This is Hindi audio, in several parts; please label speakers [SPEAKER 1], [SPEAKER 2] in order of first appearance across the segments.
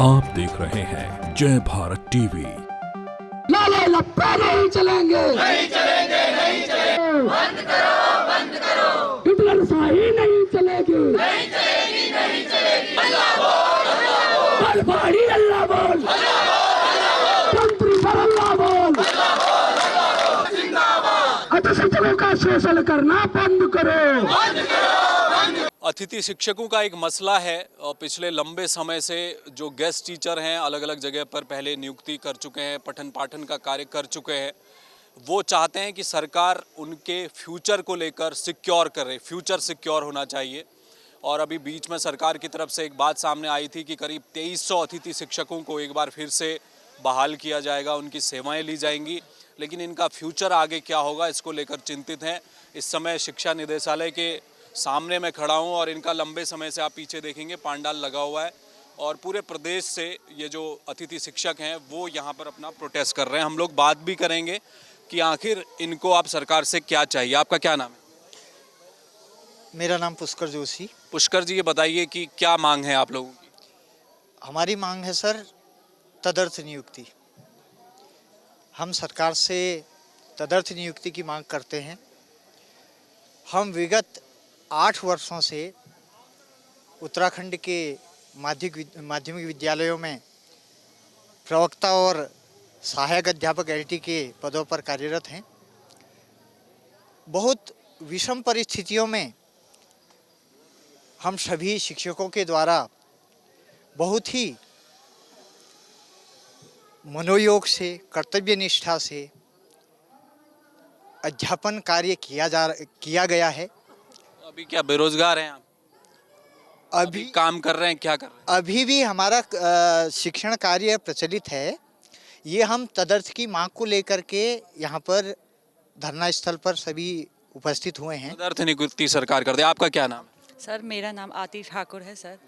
[SPEAKER 1] आप देख रहे हैं जय भारत टीवी।
[SPEAKER 2] लाले लप्पे नहीं चलेंगे,
[SPEAKER 3] नहीं चलेंगे, बंद करो,
[SPEAKER 2] हिटलर शाही नहीं चलेगी,
[SPEAKER 3] नहीं चलेगी, अल्लाह बोल,
[SPEAKER 2] बलबाड़ी अल्लाह बोल, मंत्री पर अल्लाह बोल, अतिशिक्षकों का शोषण करना बंद करो।
[SPEAKER 4] अतिथि शिक्षकों का एक मसला है और पिछले लंबे समय से जो गेस्ट टीचर हैं अलग अलग जगह पर पहले नियुक्ति कर चुके हैं, पठन पाठन का कार्य कर चुके हैं, वो चाहते हैं कि सरकार उनके फ्यूचर को लेकर सिक्योर करे, फ्यूचर सिक्योर होना चाहिए। और अभी बीच में सरकार की तरफ से एक बात सामने आई थी कि करीब 2300 अतिथि शिक्षकों को एक बार फिर से बहाल किया जाएगा, उनकी सेवाएं ली जाएंगी, लेकिन इनका फ्यूचर आगे क्या होगा इसको लेकर चिंतित हैं। इस समय शिक्षा निदेशालय के सामने मैं खड़ा हूं और इनका लंबे समय से आप पीछे देखेंगे पांडाल लगा हुआ है और पूरे प्रदेश से ये जो अतिथि शिक्षक हैं वो यहाँ पर अपना प्रोटेस्ट कर रहे हैं। हम लोग बात भी करेंगे कि आखिर इनको आप सरकार से क्या चाहिए। आपका क्या नाम है?
[SPEAKER 5] मेरा नाम पुष्कर जोशी।
[SPEAKER 4] पुष्कर जी, ये बताइए कि क्या मांग है आप लोगों की?
[SPEAKER 5] हमारी मांग है सर तदर्थ नियुक्ति। हम सरकार से तदर्थ नियुक्ति की मांग करते हैं। हम विगत 8 वर्षों से उत्तराखंड के माध्यमिक विद्यालयों में प्रवक्ता और सहायक अध्यापक एलटी के पदों पर कार्यरत हैं। बहुत विषम परिस्थितियों में हम सभी शिक्षकों के द्वारा बहुत ही मनोयोग से, कर्तव्य निष्ठा से अध्यापन कार्य किया गया है।
[SPEAKER 4] अभी क्या बेरोजगार हैं आप? अभी काम कर रहे हैं, क्या कर रहे हैं?
[SPEAKER 5] अभी भी हमारा शिक्षण कार्य प्रचलित है। ये हम तदर्थ की मांग को लेकर के यहाँ पर धरना स्थल पर सभी उपस्थित हुए हैं।
[SPEAKER 4] तदर्थ नियुक्ति सरकार कर दे। आपका क्या नाम है?
[SPEAKER 6] सर, मेरा नाम आती ठाकुर है सर।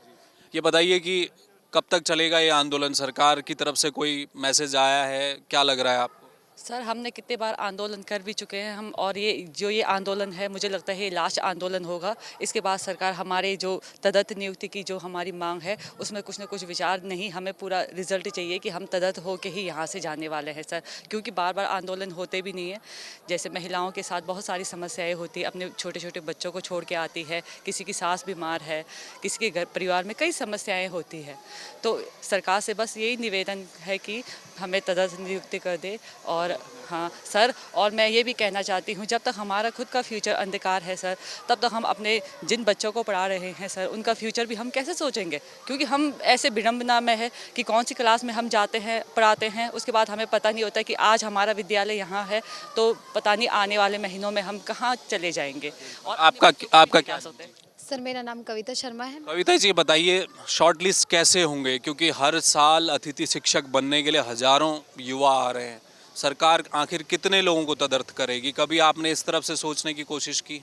[SPEAKER 4] ये बताइए कि कब तक चलेगा ये आंदोलन? सरकार की तरफ से कोई मैसेज आया है? क्या लग रहा है आपको?
[SPEAKER 6] सर, हमने कितने बार आंदोलन कर भी चुके हैं हम, और ये आंदोलन है, मुझे लगता है ये लास्ट आंदोलन होगा। इसके बाद सरकार हमारे जो तदर्थ नियुक्ति की जो हमारी मांग है उसमें कुछ न कुछ विचार नहीं, हमें पूरा रिजल्ट चाहिए कि हम तदर्थ होके ही यहाँ से जाने वाले हैं सर। क्योंकि बार बार आंदोलन होते भी नहीं है। जैसे महिलाओं के साथ बहुत सारी समस्याएँ होती है, अपने छोटे छोटे बच्चों को छोड़ के आती है, किसी की सास बीमार है, किसी के घर परिवार में कई समस्याएँ होती है। तो सरकार से बस यही निवेदन है कि हमें तदर्थ नियुक्ति कर दे। और हाँ सर, और मैं ये भी कहना चाहती हूँ, जब तक हमारा खुद का फ्यूचर अंधकार है सर, तब तक हम अपने जिन बच्चों को पढ़ा रहे हैं सर, उनका फ्यूचर भी हम कैसे सोचेंगे? क्योंकि हम ऐसे विडंबना में है कि कौन सी क्लास में हम जाते हैं, पढ़ाते हैं, उसके बाद हमें पता नहीं होता कि आज हमारा विद्यालय यहाँ है तो पता नहीं आने वाले महीनों में हम कहाँ चले जाएंगे। और
[SPEAKER 4] आपका क्या
[SPEAKER 6] होता है?
[SPEAKER 7] सर, मेरा नाम कविता शर्मा है।
[SPEAKER 4] कविता जी, बताइए शॉर्ट लिस्ट कैसे होंगे? क्योंकि हर साल अतिथि शिक्षक बनने के लिए हजारों युवा आ रहे हैं। सरकार आखिर कितने लोगों को तदर्थ करेगी? कभी आपने इस तरफ से सोचने की कोशिश की?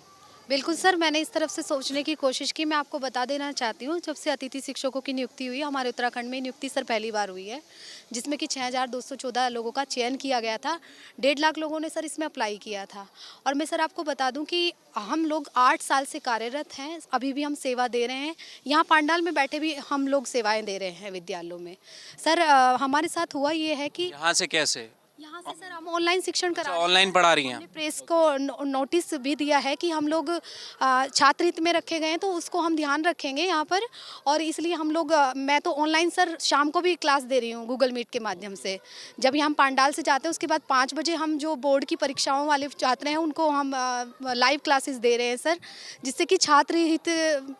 [SPEAKER 7] बिल्कुल सर, मैंने इस तरफ से सोचने की कोशिश की। मैं आपको बता देना चाहती हूँ, जब से अतिथि शिक्षकों की नियुक्ति हुई, हमारे उत्तराखंड में नियुक्ति सर पहली बार हुई है, जिसमें कि 6214 लोगों का चयन किया गया था। 1.5 लाख लोगों ने सर इसमें अप्लाई किया था। और मैं सर आपको बता दूं कि हम लोग 8 साल से कार्यरत हैं, अभी भी हम सेवा दे रहे हैं। यहाँ पांडाल में बैठे भी हम लोग सेवाएं दे रहे हैं विद्यालयों में। सर हमारे साथ हुआ ये है कि
[SPEAKER 4] यहाँ से कैसे?
[SPEAKER 7] यहाँ से सर हम ऑनलाइन शिक्षण करा रहे हैं।
[SPEAKER 4] ऑनलाइन पढ़ा रही हैं?
[SPEAKER 7] हमने प्रेस को नोटिस भी दिया है कि हम लोग छात्र हित में रखे गए हैं, तो उसको हम ध्यान रखेंगे यहाँ पर। और इसलिए हम लोग मैं तो ऑनलाइन सर शाम को भी क्लास दे रही हूँ गूगल मीट के माध्यम से। जब हम पांडाल से जाते हैं उसके बाद 5 बजे हम जो बोर्ड की परीक्षाओं वाले छात्र हैं उनको हम लाइव क्लासेस दे रहे हैं सर, जिससे कि छात्र हित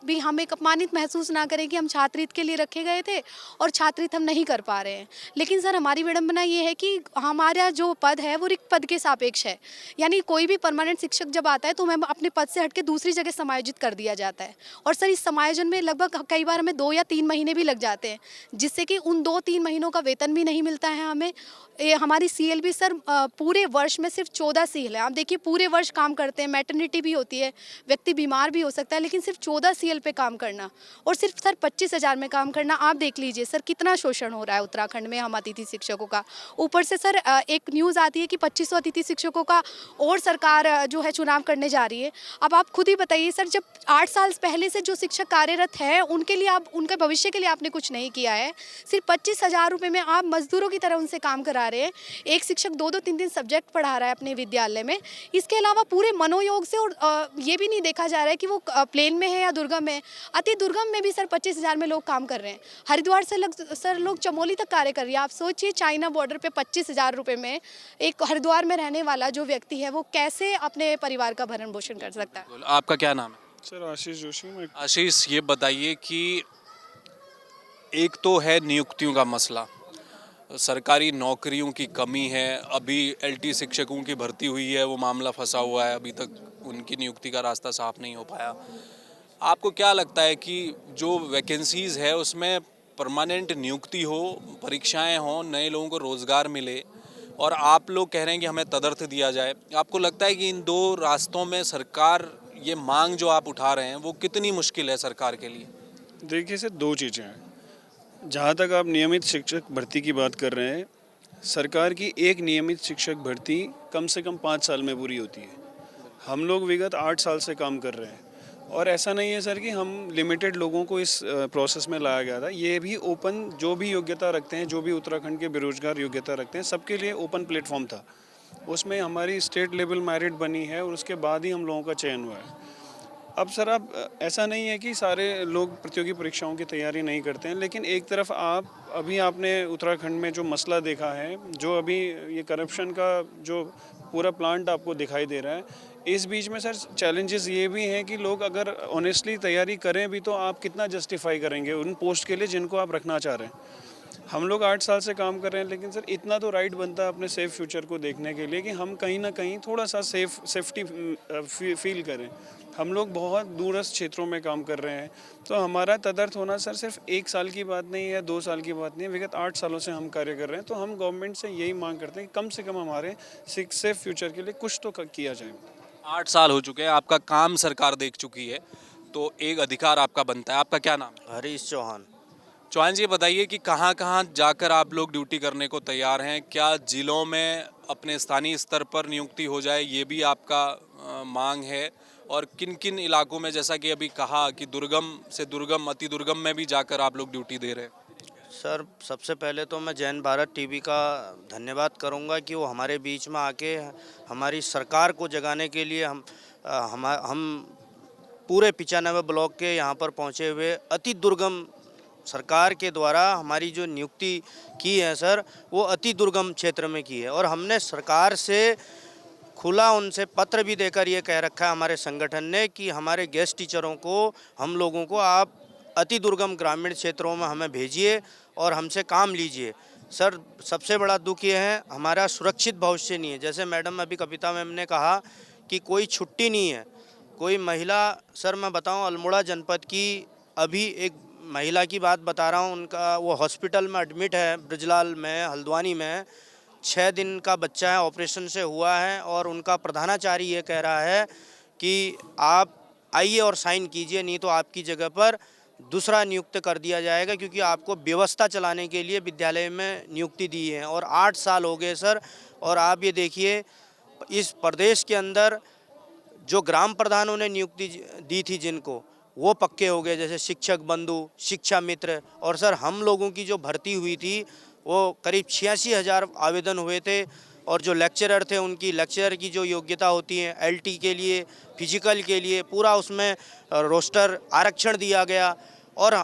[SPEAKER 7] भी हम एक अपमानित महसूस ना करें कि हम छात्र हित के लिए रखे गए थे और छात्र हित हम नहीं कर पा रहे हैं। लेकिन सर हमारी विडंबना ये है कि हमारा जो पद है वो रिक्त पद के सापेक्ष है। यानी कोई भी परमानेंट शिक्षक जब आता है तो हमें अपने पद से हटके दूसरी जगह समायोजित कर दिया जाता है। और सर इस समायोजन में लगभग कई बार हमें 2 या 3 महीने भी लग जाते हैं, जिससे कि उन 2-3 महीनों का वेतन भी नहीं मिलता है हमें। हमारी सीएल भी सर पूरे वर्ष में सिर्फ 14 सीएल है। आप देखिए पूरे वर्ष काम करते हैं, मैटरनिटी भी होती है, व्यक्ति बीमार भी हो सकता है, लेकिन सिर्फ 14 सीएल पे काम करना और सिर्फ सर 25,000 में काम करना, आप देख लीजिए सर कितना शोषण हो रहा है उत्तराखंड में हम अतिथि शिक्षकों का। ऊपर से सर एक न्यूज़ आती है कि 2500 अतिथि शिक्षकों का और सरकार जो है चुनाव करने जा रही है। अब आप खुद ही बताइए सर, जब 8 साल पहले से जो शिक्षक कार्यरत है उनके लिए आप, उनके भविष्य के लिए आपने कुछ नहीं किया है। सिर्फ 25,000 रुपये में आप मजदूरों की तरह उनसे काम करा रहे हैं। एक शिक्षक 2-2 3-3 सब्जेक्ट पढ़ा रहा है अपने विद्यालय में। इसके अलावा पूरे मनोयोग से, और ये भी नहीं देखा जा रहा है कि वो प्लेन में है या दुर्गम में। अति दुर्गम में भी सर 25,000 में लोग काम कर रहे हैं। हरिद्वार से सर लोग चमोली तक कार्य कर रही है। आप सोचिए, चाइना बॉर्डर पे 25,000 रुपये में एक हरिद्वार में रहने वाला जो व्यक्ति है वो कैसे अपने परिवार का भरण पोषण कर सकता है।
[SPEAKER 4] आपका क्या नाम है?
[SPEAKER 8] सर आशीष जोशी।
[SPEAKER 4] आशीष, ये बताइए कि एक तो है नियुक्तियों का मसला, सरकारी नौकरियों की कमी है। अभी एलटी शिक्षकों की भर्ती हुई है, वो मामला फंसा हुआ है, अभी तक उनकी नियुक्ति का रास्ता साफ नहीं हो पाया। आपको क्या लगता है कि जो वैकेंसीज़ है उसमें परमानेंट नियुक्ति हो, परीक्षाएं हों, नए लोगों को रोज़गार मिले, और आप लोग कह रहे हैं कि हमें तदर्थ दिया जाए। आपको लगता है कि इन दो रास्तों में सरकार, ये मांग जो आप उठा रहे हैं वो कितनी मुश्किल है सरकार के लिए?
[SPEAKER 8] देखिए सर, दो चीज़ें हैं। जहाँ तक आप नियमित शिक्षक भर्ती की बात कर रहे हैं, सरकार की एक नियमित शिक्षक भर्ती कम से कम 5 साल में पूरी होती है। हम लोग विगत 8 साल से काम कर रहे हैं, और ऐसा नहीं है सर कि हम लिमिटेड लोगों को इस प्रोसेस में लाया गया था। ये भी ओपन, जो भी योग्यता रखते हैं, जो भी उत्तराखंड के बेरोजगार योग्यता रखते हैं, सबके लिए ओपन प्लेटफॉर्म था। उसमें हमारी स्टेट लेवल मेरिट बनी है और उसके बाद ही हम लोगों का चयन हुआ है। अब सर, आप ऐसा नहीं है कि सारे लोग प्रतियोगी परीक्षाओं की तैयारी नहीं करते हैं, लेकिन एक तरफ आपने उत्तराखंड में जो मसला देखा है, जो अभी ये करप्शन का जो पूरा प्लांट आपको दिखाई दे रहा है, इस बीच में सर चैलेंजेस ये भी हैं कि लोग अगर ऑनेस्टली तैयारी करें भी तो आप कितना जस्टिफाई करेंगे उन पोस्ट के लिए जिनको आप रखना चाह रहे हैं। हम लोग 8 साल से काम कर रहे हैं, लेकिन सर इतना तो राइट बनता है अपने सेफ फ्यूचर को देखने के लिए कि हम कहीं ना कहीं थोड़ा सा सेफ्टी फील करें। हम लोग बहुत दूरस्थ क्षेत्रों में काम कर रहे हैं, तो हमारा तदर्थ होना सर सिर्फ 1 साल की बात नहीं है, 2 साल की बात नहीं है, विगत 8 सालों से हम कार्य कर रहे हैं। तो हम गवर्नमेंट से यही मांग करते हैं कि कम से कम हमारे सेफ फ्यूचर के लिए कुछ तो किया जाए।
[SPEAKER 4] 8 साल हो चुके हैं, आपका काम सरकार देख चुकी है, तो एक अधिकार आपका बनता है। आपका क्या नाम है?
[SPEAKER 9] हरीश चौहान।
[SPEAKER 4] चौहान जी, बताइए कि कहाँ कहाँ जाकर आप लोग ड्यूटी करने को तैयार हैं? क्या जिलों में अपने स्थानीय स्तर पर नियुक्ति हो जाए, ये भी आपका मांग है? और किन किन इलाकों में, जैसा कि अभी कहा कि दुर्गम से दुर्गम, अति दुर्गम में भी जाकर आप लोग ड्यूटी दे रहे हैं?
[SPEAKER 9] सर, सबसे पहले तो मैं जैन भारत टीवी का धन्यवाद करूंगा कि वो हमारे बीच में आके हमारी सरकार को जगाने के लिए हम पूरे 95 ब्लॉक के यहाँ पर पहुँचे हुए। अति दुर्गम सरकार के द्वारा हमारी जो नियुक्ति की है सर, वो अति दुर्गम क्षेत्र में की है, और हमने सरकार से खुला उनसे पत्र भी देकर ये कह रखा है हमारे संगठन ने कि हमारे गेस्ट टीचरों को, हम लोगों को आप अति दुर्गम ग्रामीण क्षेत्रों में हमें भेजिए और हमसे काम लीजिए। सर, सबसे बड़ा दुख ये है, हमारा सुरक्षित भविष्य नहीं है। जैसे मैडम अभी कविता मैम ने कहा कि कोई छुट्टी नहीं है, कोई महिला, सर मैं बताऊं, अल्मोड़ा जनपद की अभी एक महिला की बात बता रहा हूं, उनका वो हॉस्पिटल में एडमिट है, ब्रजलाल में, हल्द्वानी में। 6 दिन का बच्चा है, ऑपरेशन से हुआ है, और उनका प्रधानाचार्य ये कह रहा है कि आप आइए और साइन कीजिए, नहीं तो आपकी जगह पर दूसरा नियुक्त कर दिया जाएगा, क्योंकि आपको व्यवस्था चलाने के लिए विद्यालय में नियुक्ति दी है। और 8 साल हो गए सर, और आप ये देखिए इस प्रदेश के अंदर जो ग्राम प्रधानों ने नियुक्ति दी थी जिनको, वो पक्के हो गए, जैसे शिक्षक बंधु, शिक्षा मित्र। और सर, हम लोगों की जो भर्ती हुई थी वो करीब 86,000 आवेदन हुए थे, और जो लेक्चरर थे उनकी लेक्चरर की जो योग्यता होती है एलटी के लिए, फिजिकल के लिए, पूरा उसमें रोस्टर आरक्षण दिया गया। और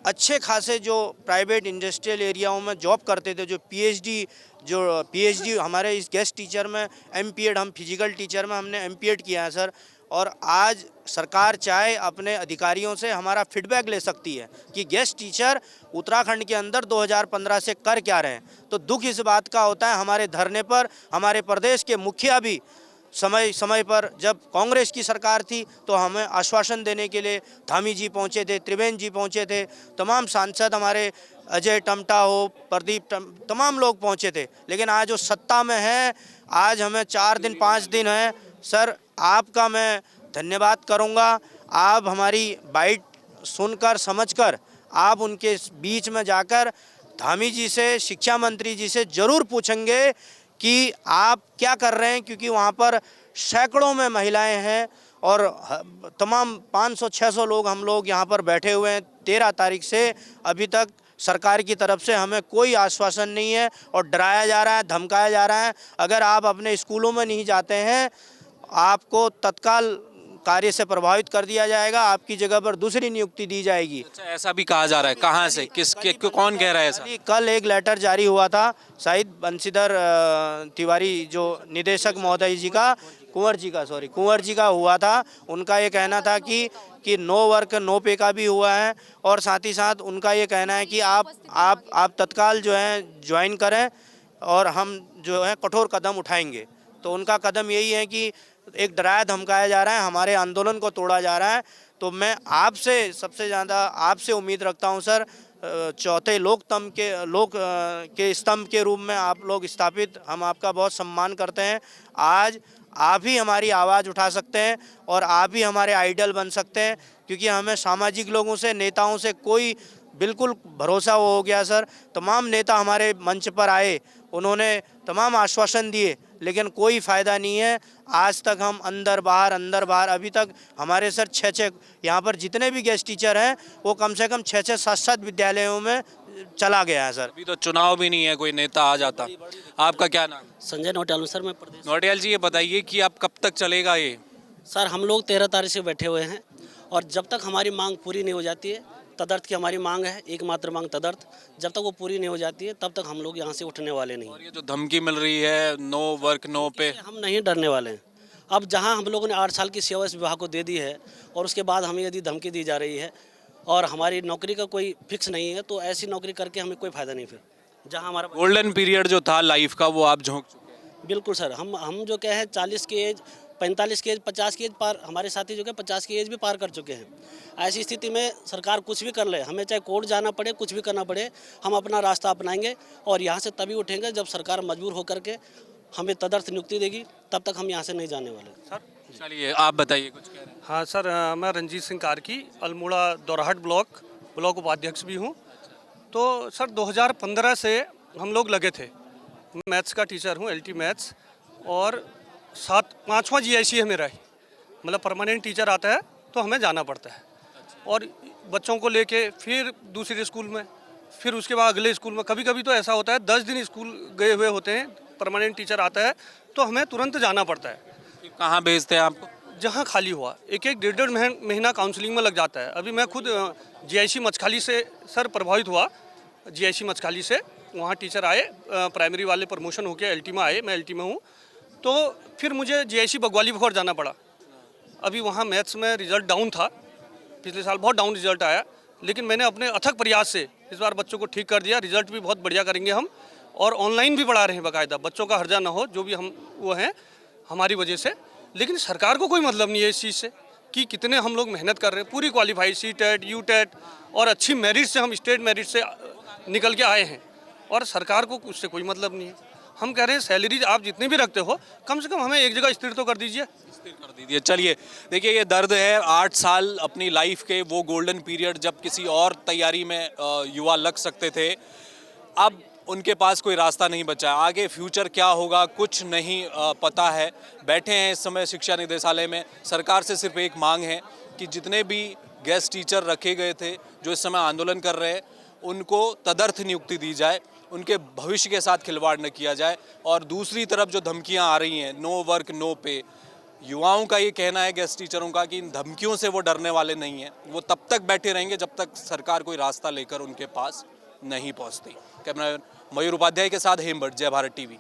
[SPEAKER 9] अच्छे खासे जो प्राइवेट इंडस्ट्रियल एरियाओं में जॉब करते थे, जो पीएचडी हमारे इस गेस्ट टीचर में एमपीएड, हम फिजिकल टीचर में हमने एमपीएड किया है सर। और आज सरकार चाहे अपने अधिकारियों से हमारा फीडबैक ले सकती है कि गेस्ट टीचर उत्तराखंड के अंदर 2015 से कर क्या रहे हैं। तो दुख इस बात का होता है, हमारे धरने पर हमारे प्रदेश के मुखिया भी समय समय पर, जब कांग्रेस की सरकार थी तो हमें आश्वासन देने के लिए धामी जी पहुंचे थे, त्रिवेंद्र जी पहुंचे थे, तमाम सांसद हमारे अजय टमटा हो, प्रदीप तमाम लोग पहुंचे थे। लेकिन आज जो सत्ता में है, आज हमें 4 दिन 5 दिन है सर, आपका मैं धन्यवाद करूंगा। आप हमारी बाइट सुनकर समझकर आप उनके बीच में जाकर धामी जी से, शिक्षा मंत्री जी से ज़रूर पूछेंगे कि आप क्या कर रहे हैं, क्योंकि वहाँ पर सैकड़ों में महिलाएं हैं और तमाम 500-600 लोग हम लोग यहाँ पर बैठे हुए हैं। 13 तारीख से अभी तक सरकार की तरफ से हमें कोई आश्वासन नहीं है और डराया जा रहा है, धमकाया जा रहा है। अगर आप अपने स्कूलों में नहीं जाते हैं, आपको तत्काल कार्य से प्रभावित कर दिया जाएगा, आपकी जगह पर दूसरी नियुक्ति दी जाएगी।
[SPEAKER 4] अच्छा, ऐसा भी कहा जा रहा है, कहाँ से, कौन कह रहा है ऐसा?
[SPEAKER 9] कल एक लेटर जारी हुआ था शाहिद बंशीधर तिवारी जो निदेशक महोदय जी का, कुंवर जी का हुआ था। उनका ये कहना था कि नो वर्क नो पे का भी हुआ है और साथ ही साथ उनका ये कहना है कि आप तत्काल जो है ज्वाइन करें और हम जो है कठोर कदम उठाएंगे। तो उनका कदम यही है कि एक डराया धमकाया जा रहा है, हमारे आंदोलन को तोड़ा जा रहा है। तो मैं आपसे सबसे ज़्यादा आपसे उम्मीद रखता हूं सर, चौथे लोक के स्तंभ के रूप में आप लोग स्थापित, हम आपका बहुत सम्मान करते हैं। आज आप ही हमारी आवाज़ उठा सकते हैं और आप ही हमारे आइडल बन सकते हैं, क्योंकि हमें सामाजिक लोगों से, नेताओं से कोई बिल्कुल भरोसा हो गया सर। तमाम नेता हमारे मंच पर आए, उन्होंने तमाम आश्वासन दिए, लेकिन कोई फ़ायदा नहीं है। आज तक हम अंदर बाहर अभी तक हमारे सर 6 यहाँ पर जितने भी गेस्ट टीचर हैं वो कम से कम 6 7 विद्यालयों में चला गया है सर।
[SPEAKER 4] अभी तो चुनाव भी नहीं है, कोई नेता आ जाता। आपका क्या नाम?
[SPEAKER 10] संजय नौटियाल सर, मैं प्रदेश।
[SPEAKER 4] नौटियाल जी, ये बताइए कि आप कब तक चलेगा ये?
[SPEAKER 10] सर हम लोग 13 तारीख से बैठे हुए हैं और जब तक हमारी मांग पूरी नहीं हो जाती है, तदर्थ की हमारी मांग है, एकमात्र मांग तदर्थ, जब तक वो पूरी नहीं हो जाती है तब तक हम लोग यहाँ से उठने वाले नहीं।
[SPEAKER 4] और ये जो धमकी मिल रही है नो वर्क नो पे,
[SPEAKER 10] हम नहीं डरने वाले हैं। अब जहाँ हम लोगों ने 8 साल की सेवा इस विभाग को दे दी है और उसके बाद हमें यदि धमकी दी जा रही है और हमारी नौकरी का कोई फिक्स नहीं है, तो ऐसी नौकरी करके हमें कोई फ़ायदा नहीं। फिर जहाँ हमारा
[SPEAKER 4] गोल्डन पीरियड जो था लाइफ का वो आप झोंक चुके हैं।
[SPEAKER 10] बिल्कुल सर, हम जो कहे 40 की एज, 45 की एज, 50 की एज पार, हमारे साथी जो है 50 की एज भी पार कर चुके हैं। ऐसी स्थिति में सरकार कुछ भी कर ले, हमें चाहे कोर्ट जाना पड़े, कुछ भी करना पड़े, हम अपना रास्ता अपनाएंगे और यहाँ से तभी उठेंगे जब सरकार मजबूर होकर के हमें तदर्थ नियुक्ति देगी, तब तक हम यहाँ से नहीं जाने वाले।
[SPEAKER 11] सर
[SPEAKER 4] चलिए आप बताइए कुछ कह रहे हैं।
[SPEAKER 11] हाँ सर, मैं रंजीत सिंह कारकी, अल्मोड़ा दोराहट ब्लॉक उपाध्यक्ष भी हूँ। तो सर 2015 से हम लोग लगे थे, मैथ्स का टीचर हूँ, LT मैथ्स, और 5वां GIC है मेरा ही, मतलब परमानेंट टीचर आता है तो हमें जाना पड़ता है और बच्चों को लेके फिर दूसरे स्कूल में, फिर उसके बाद अगले स्कूल में। कभी कभी तो ऐसा होता है 10 दिन स्कूल गए हुए होते हैं, परमानेंट टीचर आता है तो हमें तुरंत जाना पड़ता है।
[SPEAKER 4] कहाँ भेजते हैं आपको?
[SPEAKER 11] जहाँ खाली हुआ, एक 1.5 महीना काउंसलिंग में लग जाता है। अभी मैं खुद GIC मचखाली से सर प्रभावित हुआ, GIC मचखाली से वहाँ टीचर आए, प्राइमरी वाले प्रमोशन होके LT में आए, मैं LT में हूँ, तो फिर मुझे GIC बगवाली बखौर जाना पड़ा। अभी वहाँ मैथ्स में रिजल्ट डाउन था, पिछले साल बहुत डाउन रिजल्ट आया, लेकिन मैंने अपने अथक प्रयास से इस बार बच्चों को ठीक कर दिया। रिजल्ट भी बहुत बढ़िया करेंगे हम, और ऑनलाइन भी पढ़ा रहे हैं बाकायदा, बच्चों का हर्जा ना हो, जो भी हम वो हैं हमारी वजह से। लेकिन सरकार को कोई मतलब नहीं है इस चीज़ से कि कितने हम लोग मेहनत कर रहे हैं, पूरी क्वालिफाई CTET UTET और अच्छी मेरिट से हम स्टेट मेरिट से निकल के आए हैं, और सरकार को उससे कोई मतलब नहीं है। हम कह रहे हैं सैलरी आप जितनी भी रखते हो, कम से कम हमें एक जगह स्थिर तो कर दीजिए।
[SPEAKER 4] कर दीजिए। चलिए देखिए, ये दर्द है 8 साल अपनी लाइफ के, वो गोल्डन पीरियड जब किसी और तैयारी में युवा लग सकते थे, अब उनके पास कोई रास्ता नहीं बचा। आगे फ्यूचर क्या होगा कुछ नहीं पता है। बैठे हैं इस समय शिक्षा निदेशालय में। सरकार से सिर्फ एक मांग है कि जितने भी गेस्ट टीचर रखे गए थे जो इस समय आंदोलन कर रहे हैं, उनको तदर्थ नियुक्ति दी जाए, उनके भविष्य के साथ खिलवाड़ न किया जाए। और दूसरी तरफ जो धमकियां आ रही हैं, नो वर्क नो पे, युवाओं का ये कहना है, गेस्ट टीचरों का, कि इन धमकियों से वो डरने वाले नहीं हैं। वो तब तक बैठे रहेंगे जब तक सरकार कोई रास्ता लेकर उनके पास नहीं पहुंचती। कैमरा मयूर उपाध्याय के साथ हेमभट्ट, जय भारत TV।